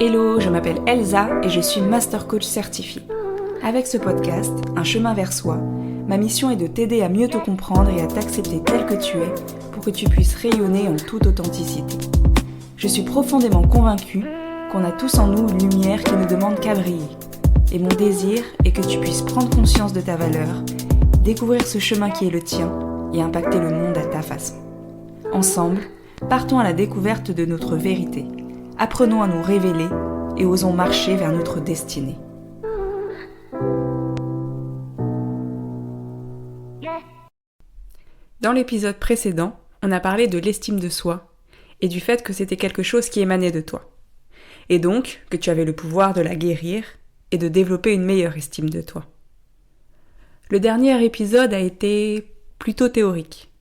Hello, je m'appelle Elsa et je suis Master Coach certifiée. Avec ce podcast, Un chemin vers soi, ma mission est de t'aider à mieux te comprendre et à t'accepter tel que tu es pour que tu puisses rayonner en toute authenticité. Je suis profondément convaincue qu'on a tous en nous une lumière qui ne demande qu'à briller. Et mon désir est que tu puisses prendre conscience de ta valeur, découvrir ce chemin qui est le tien et impacter le monde à ta façon. Ensemble, partons à la découverte de notre vérité. Apprenons à nous révéler et osons marcher vers notre destinée. Dans l'épisode précédent, on a parlé de l'estime de soi et du fait que c'était quelque chose qui émanait de toi. Et donc, que tu avais le pouvoir de la guérir et de développer une meilleure estime de toi. Le dernier épisode a été plutôt théorique.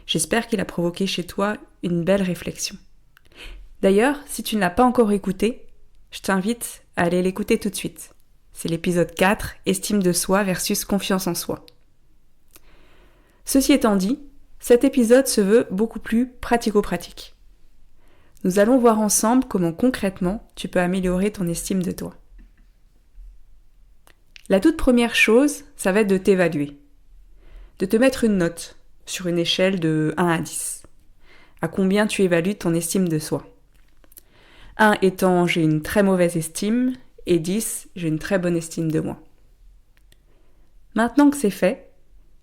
J'espère qu'il a provoqué chez toi une belle réflexion. D'ailleurs, si tu ne l'as pas encore écouté, je t'invite à aller l'écouter tout de suite. C'est l'épisode 4, Estime de soi versus confiance en soi. Ceci étant dit, cet épisode se veut beaucoup plus pratico-pratique. Nous allons voir ensemble comment concrètement tu peux améliorer ton estime de toi. La toute première chose, ça va être de t'évaluer. De te mettre une note sur une échelle de 1 à 10. À combien tu évalues ton estime de soi ? 1 étant j'ai une très mauvaise estime et 10 j'ai une très bonne estime de moi. Maintenant que c'est fait,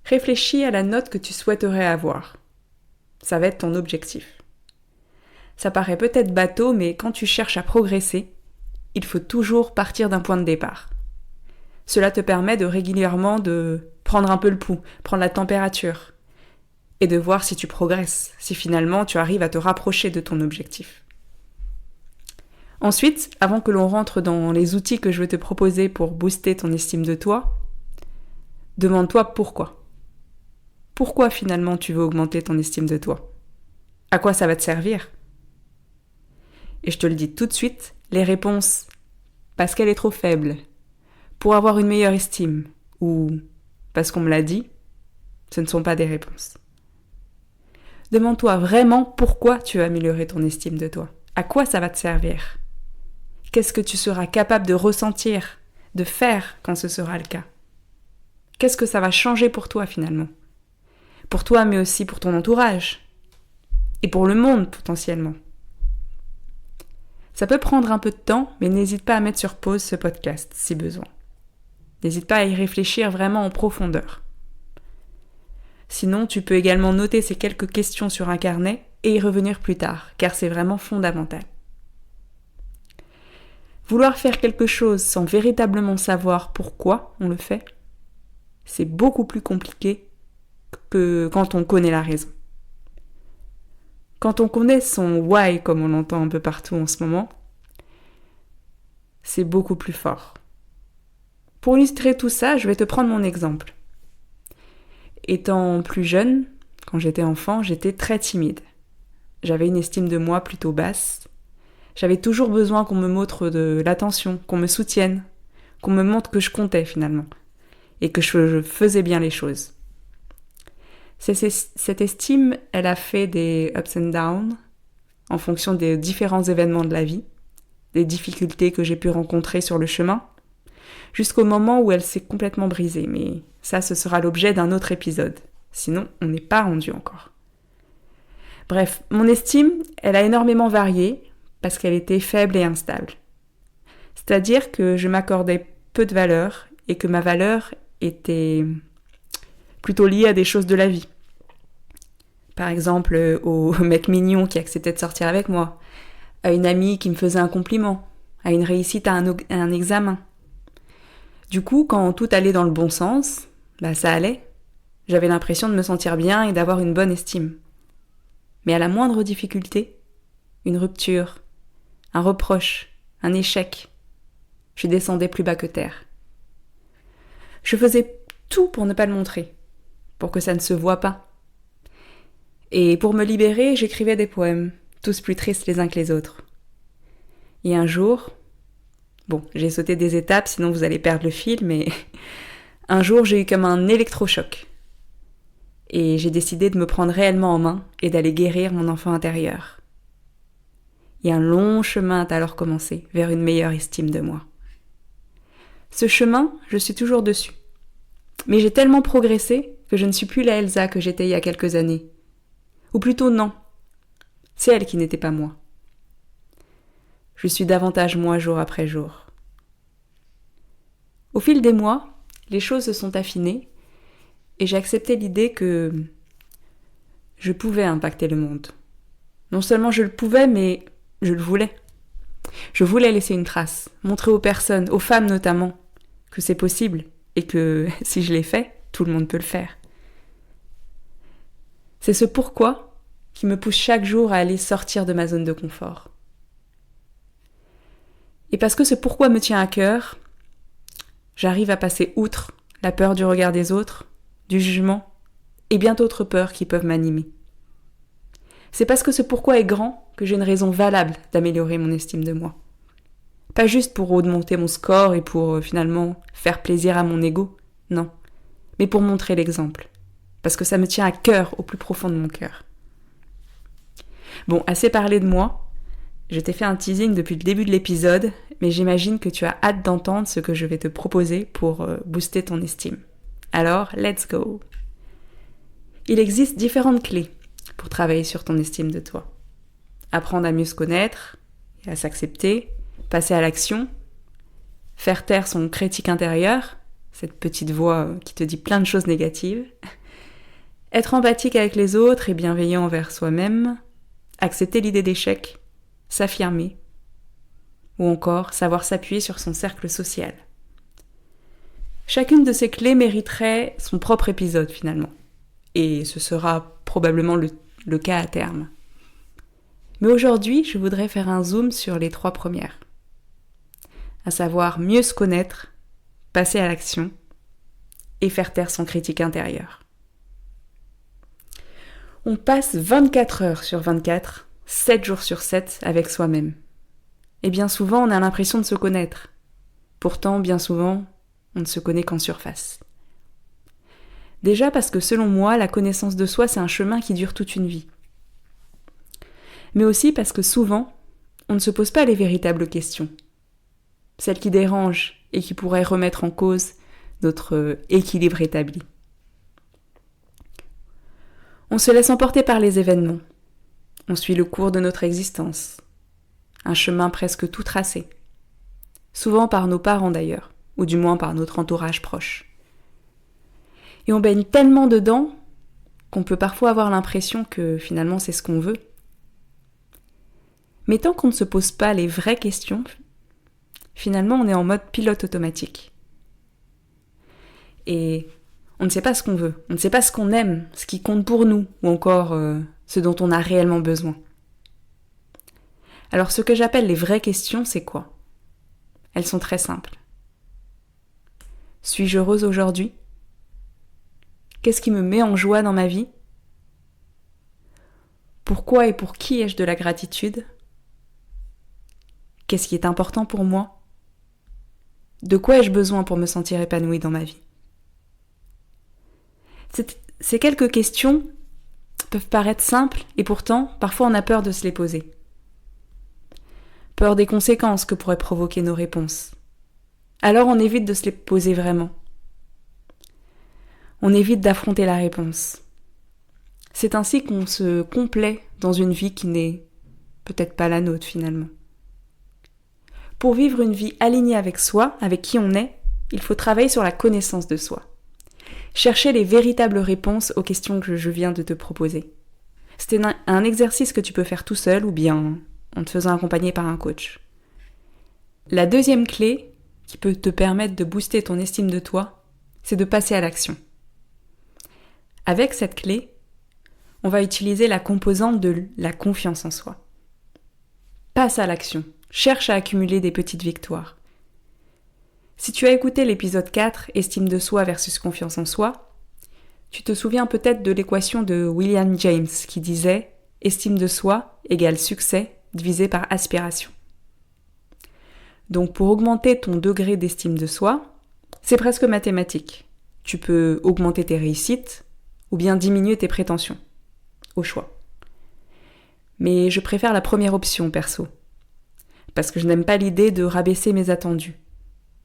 réfléchis à la note que tu souhaiterais avoir. Ça va être ton objectif. Ça paraît peut-être bateau, mais quand tu cherches à progresser, il faut toujours partir d'un point de départ. Cela te permet de régulièrement de prendre un peu le pouls, prendre la température et de voir si tu progresses, si finalement tu arrives à te rapprocher de ton objectif. Ensuite, avant que l'on rentre dans les outils que je vais te proposer pour booster ton estime de toi, demande-toi pourquoi. Pourquoi finalement tu veux augmenter ton estime de toi ? À quoi ça va te servir ? Et je te le dis tout de suite, les réponses « parce qu'elle est trop faible »,« pour avoir une meilleure estime » ou « parce qu'on me l'a dit », ce ne sont pas des réponses. Demande-toi vraiment pourquoi tu veux améliorer ton estime de toi. À quoi ça va te servir ? Qu'est-ce que tu seras capable de ressentir, de faire quand ce sera le cas ? Qu'est-ce que ça va changer pour toi finalement ? Pour toi, mais aussi pour ton entourage. Et pour le monde potentiellement. Ça peut prendre un peu de temps, mais n'hésite pas à mettre sur pause ce podcast si besoin. N'hésite pas à y réfléchir vraiment en profondeur. Sinon, tu peux également noter ces quelques questions sur un carnet et y revenir plus tard, car c'est vraiment fondamental. Vouloir faire quelque chose sans véritablement savoir pourquoi on le fait, c'est beaucoup plus compliqué que quand on connaît la raison. Quand on connaît son why, comme on l'entend un peu partout en ce moment, c'est beaucoup plus fort. Pour illustrer tout ça, je vais te prendre mon exemple. Étant plus jeune, quand j'étais enfant, j'étais très timide. J'avais une estime de moi plutôt basse. J'avais toujours besoin qu'on me montre de l'attention, qu'on me soutienne, qu'on me montre que je comptais finalement, et que je faisais bien les choses. Cette estime, elle a fait des ups and downs, en fonction des différents événements de la vie, des difficultés que j'ai pu rencontrer sur le chemin, jusqu'au moment où elle s'est complètement brisée. Mais ça, ce sera l'objet d'un autre épisode. Sinon, on n'est pas rendu encore. Bref, mon estime, elle a énormément varié, parce qu'elle était faible et instable. C'est-à-dire que je m'accordais peu de valeur et que ma valeur était plutôt liée à des choses de la vie. Par exemple, au mec mignon qui acceptait de sortir avec moi, à une amie qui me faisait un compliment, à une réussite à un examen. Du coup, quand tout allait dans le bon sens, ça allait. J'avais l'impression de me sentir bien et d'avoir une bonne estime. Mais à la moindre difficulté, une rupture, un reproche, un échec, je descendais plus bas que terre. Je faisais tout pour ne pas le montrer, pour que ça ne se voie pas. Et pour me libérer, j'écrivais des poèmes, tous plus tristes les uns que les autres. Et un jour, j'ai sauté des étapes, sinon vous allez perdre le fil, mais un jour j'ai eu comme un électrochoc. Et j'ai décidé de me prendre réellement en main et d'aller guérir mon enfant intérieur. Et un long chemin a alors commencé vers une meilleure estime de moi. Ce chemin, je suis toujours dessus. Mais j'ai tellement progressé que je ne suis plus la Elsa que j'étais il y a quelques années. Ou plutôt non, c'est elle qui n'était pas moi. Je suis davantage moi jour après jour. Au fil des mois, les choses se sont affinées et j'ai accepté l'idée que je pouvais impacter le monde. Non seulement je le pouvais, mais je le voulais. Je voulais laisser une trace, montrer aux personnes, aux femmes notamment, que c'est possible et que si je l'ai fait, tout le monde peut le faire. C'est ce pourquoi qui me pousse chaque jour à aller sortir de ma zone de confort. Et parce que ce pourquoi me tient à cœur, j'arrive à passer outre la peur du regard des autres, du jugement et bien d'autres peurs qui peuvent m'animer. C'est parce que ce pourquoi est grand que j'ai une raison valable d'améliorer mon estime de moi. Pas juste pour augmenter mon score et pour finalement faire plaisir à mon ego, non, mais pour montrer l'exemple. Parce que ça me tient à cœur, au plus profond de mon cœur. Bon, assez parlé de moi. Je t'ai fait un teasing depuis le début de l'épisode, mais j'imagine que tu as hâte d'entendre ce que je vais te proposer pour booster ton estime. Alors, let's go! Il existe différentes clés pour travailler sur ton estime de toi. Apprendre à mieux se connaître et à s'accepter, passer à l'action, faire taire son critique intérieur, cette petite voix qui te dit plein de choses négatives, être empathique avec les autres et bienveillant envers soi-même, accepter l'idée d'échec, s'affirmer, ou encore savoir s'appuyer sur son cercle social. Chacune de ces clés mériterait son propre épisode finalement, et ce sera probablement le cas à terme. Mais aujourd'hui, je voudrais faire un zoom sur les 3 premières, à savoir mieux se connaître, passer à l'action et faire taire son critique intérieur. On passe 24 heures sur 24, 7 jours sur 7 avec soi-même. Et bien souvent, on a l'impression de se connaître. Pourtant, bien souvent, on ne se connaît qu'en surface. Déjà parce que selon moi, la connaissance de soi, c'est un chemin qui dure toute une vie. Mais aussi parce que souvent, on ne se pose pas les véritables questions. Celles qui dérangent et qui pourraient remettre en cause notre équilibre établi. On se laisse emporter par les événements. On suit le cours de notre existence. Un chemin presque tout tracé. Souvent par nos parents d'ailleurs, ou du moins par notre entourage proche. Et on baigne tellement dedans qu'on peut parfois avoir l'impression que finalement c'est ce qu'on veut. Mais tant qu'on ne se pose pas les vraies questions, finalement on est en mode pilote automatique. Et on ne sait pas ce qu'on veut, on ne sait pas ce qu'on aime, ce qui compte pour nous, ou encore ce dont on a réellement besoin. Alors ce que j'appelle les vraies questions, c'est quoi ? Elles sont très simples. Suis-je heureuse aujourd'hui ? Qu'est-ce qui me met en joie dans ma vie ? Pourquoi et pour qui ai-je de la gratitude ? Qu'est-ce qui est important pour moi ? De quoi ai-je besoin pour me sentir épanouie dans ma vie ? Ces quelques questions peuvent paraître simples et pourtant, parfois on a peur de se les poser. Peur des conséquences que pourraient provoquer nos réponses. Alors on évite de se les poser vraiment. On évite d'affronter la réponse. C'est ainsi qu'on se complaît dans une vie qui n'est peut-être pas la nôtre finalement. Pour vivre une vie alignée avec soi, avec qui on est, il faut travailler sur la connaissance de soi. Chercher les véritables réponses aux questions que je viens de te proposer. C'est un exercice que tu peux faire tout seul ou bien en te faisant accompagner par un coach. La deuxième clé qui peut te permettre de booster ton estime de toi, c'est de passer à l'action. Avec cette clé, on va utiliser la composante de la confiance en soi. Passe à l'action, cherche à accumuler des petites victoires. Si tu as écouté l'épisode 4, estime de soi versus confiance en soi, tu te souviens peut-être de l'équation de William James qui disait « estime de soi égale succès divisé par aspiration ». Donc pour augmenter ton degré d'estime de soi, c'est presque mathématique. Tu peux augmenter tes réussites ou bien diminuer tes prétentions, au choix. Mais je préfère la première option perso. parce que je n'aime pas l'idée de rabaisser mes attendus,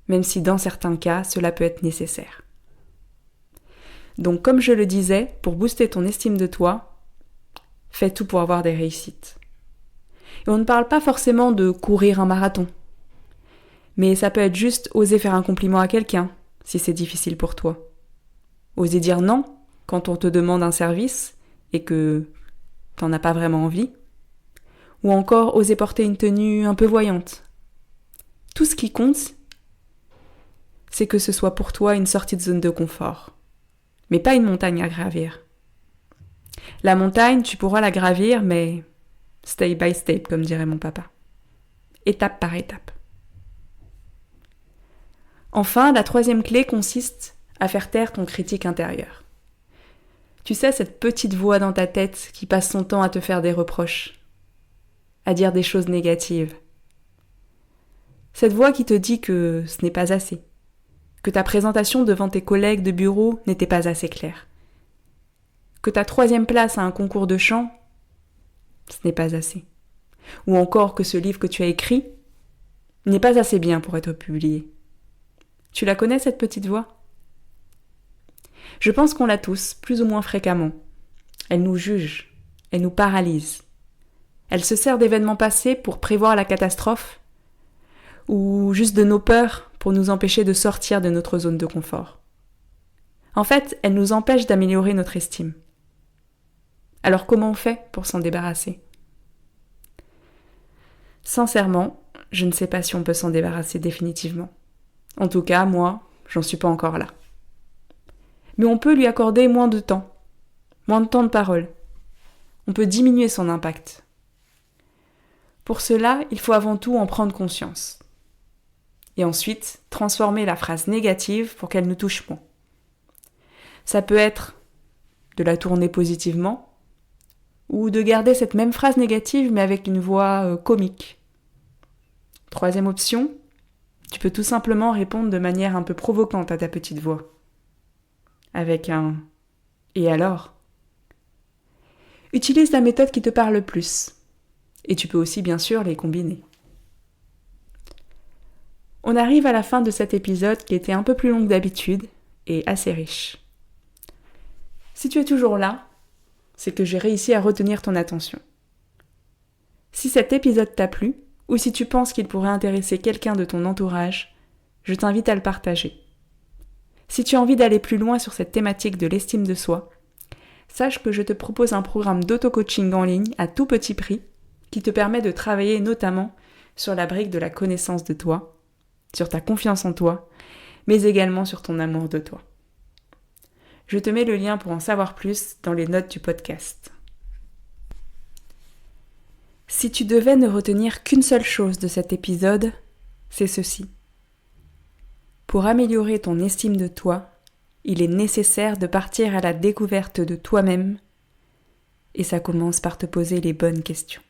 même si dans certains cas, cela peut être nécessaire. Donc comme je le disais, pour booster ton estime de toi, fais tout pour avoir des réussites. Et on ne parle pas forcément de courir un marathon, mais ça peut être juste oser faire un compliment à quelqu'un, si c'est difficile pour toi. Oser dire non quand on te demande un service et que t'en as pas vraiment envie. Ou encore oser porter une tenue un peu voyante. Tout ce qui compte, c'est que ce soit pour toi une sortie de zone de confort. Mais pas une montagne à gravir. La montagne, tu pourras la gravir, mais step by step, comme dirait mon papa. Étape par étape. Enfin, la troisième clé consiste à faire taire ton critique intérieur. Tu sais, cette petite voix dans ta tête qui passe son temps à te faire des reproches, à dire des choses négatives. Cette voix qui te dit que ce n'est pas assez, que ta présentation devant tes collègues de bureau n'était pas assez claire, que ta 3e place à un concours de chant, ce n'est pas assez, ou encore que ce livre que tu as écrit n'est pas assez bien pour être publié. Tu la connais, cette petite voix ? Je pense qu'on l'a tous, plus ou moins fréquemment. Elle nous juge, elle nous paralyse. Elle se sert d'événements passés pour prévoir la catastrophe, ou juste de nos peurs pour nous empêcher de sortir de notre zone de confort. En fait, elle nous empêche d'améliorer notre estime. Alors comment on fait pour s'en débarrasser ? Sincèrement, je ne sais pas si on peut s'en débarrasser définitivement. En tout cas, moi, j'en suis pas encore là. Mais on peut lui accorder moins de temps de parole. On peut diminuer son impact. Pour cela, il faut avant tout en prendre conscience. Et ensuite, transformer la phrase négative pour qu'elle nous touche moins. Ça peut être de la tourner positivement, ou de garder cette même phrase négative mais avec une voix comique. 3e option, tu peux tout simplement répondre de manière un peu provocante à ta petite voix. Avec un « et alors ?» Utilise la méthode qui te parle le plus. Et tu peux aussi bien sûr les combiner. On arrive à la fin de cet épisode qui était un peu plus long que d'habitude et assez riche. Si tu es toujours là, c'est que j'ai réussi à retenir ton attention. Si cet épisode t'a plu, ou si tu penses qu'il pourrait intéresser quelqu'un de ton entourage, je t'invite à le partager. Si tu as envie d'aller plus loin sur cette thématique de l'estime de soi, sache que je te propose un programme d'auto-coaching en ligne à tout petit prix qui te permet de travailler notamment sur la brique de la connaissance de toi, sur ta confiance en toi, mais également sur ton amour de toi. Je te mets le lien pour en savoir plus dans les notes du podcast. Si tu devais ne retenir qu'une seule chose de cet épisode, c'est ceci. Pour améliorer ton estime de toi, il est nécessaire de partir à la découverte de toi-même, et ça commence par te poser les bonnes questions.